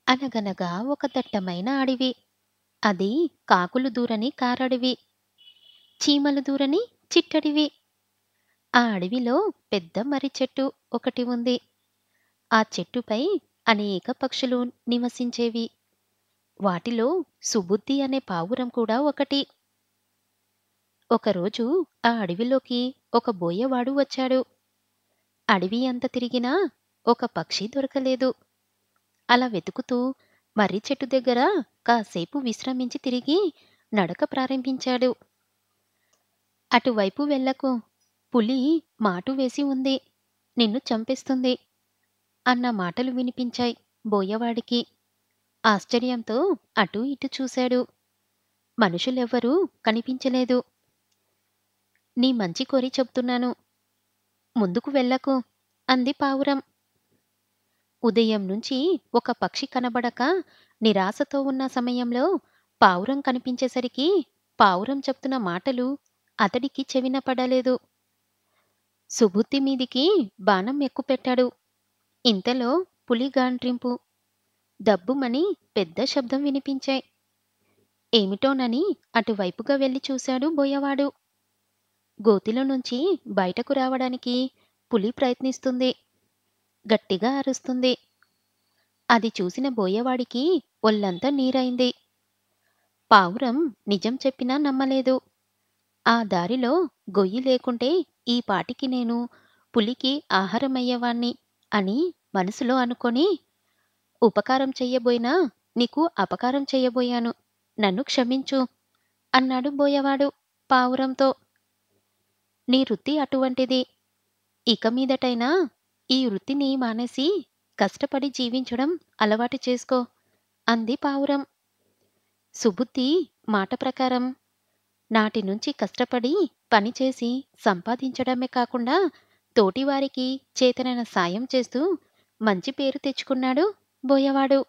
అనగనగా ఒక దట్టమైన అడవి. అది కాకులు దూరని కారడవి, చీమలు దూరని చిట్టడివి. ఆ అడవిలో పెద్ద మర్రి చెట్టు ఒకటి ఉంది. ఆ చెట్టుపై అనేక పక్షులు నివసించేవి. వాటిలో సుబుద్ధి అనే పావురం కూడా ఒకటి. ఒకరోజు ఆ అడవిలోకి ఒక బోయవాడు వచ్చాడు. అడవి అంత తిరిగినా ఒక పక్షి దొరకలేదు. అలా వెతుకుతూ మర్రి చెట్టు దగ్గర కాసేపు విశ్రమించి తిరిగి నడక ప్రారంభించాడు. అటువైపు వెళ్ళకు, పులి మాటు వేసి ఉంది, నిన్ను చంపేస్తుంది అన్న మాటలు వినిపించాయి బోయవాడికి. ఆశ్చర్యంతో అటూ ఇటూ చూశాడు. మనుషులెవ్వరూ కనిపించలేదు. నీ మంచి కోరి చెప్తున్నాను, ముందుకు వెళ్ళకు అంది పావురం. ఉదయం నుంచి ఒక పక్షి కనబడక నిరాశతో ఉన్న సమయంలో పావురం కనిపించేసరికి పావురం చెప్తున్న మాటలు అతడికి చెవిన పడలేదు. సుబుద్ధి మీదికి బాణం ఎక్కుపెట్టాడు. ఇంతలో పులి గాండ్రింపు, దబ్బుమని పెద్ద శబ్దం వినిపించాయి. ఏమిటోనని అటువైపుగా వెళ్లి చూశాడు బోయవాడు. గోతిలో నుంచి బయటకు రావడానికి పులి ప్రయత్నిస్తుంది. గట్టిగా అరుస్తుంది. అది చూసిన బోయవాడికి ఒళ్ళంతా నీరైంది. పావురం నిజం చెప్పినా నమ్మలేదు. ఆ దారిలో గొయ్యి లేకుంటే ఈ పాటికి నేను పులికి ఆహారమయ్యేవాణ్ణి అని మనసులో అనుకొని, ఉపకారం చెయ్యబోయినా నీకు అపకారం చెయ్యబోయాను, నన్ను క్షమించు అన్నాడు బోయవాడు పావురంతో. నీ వృత్తి అటువంటిది. ఇక మీదటైనా ఈ వృత్తిని మానేసి కష్టపడి జీవించడం అలవాటు చేసుకో అంది పావురం. సుబుద్ధి మాట ప్రకారం నాటి నుంచి కష్టపడి పనిచేసి సంపాదించడమే కాకుండా తోటివారికి చేతనైన సాయం చేస్తూ మంచి పేరు తెచ్చుకున్నాడు బోయవాడు.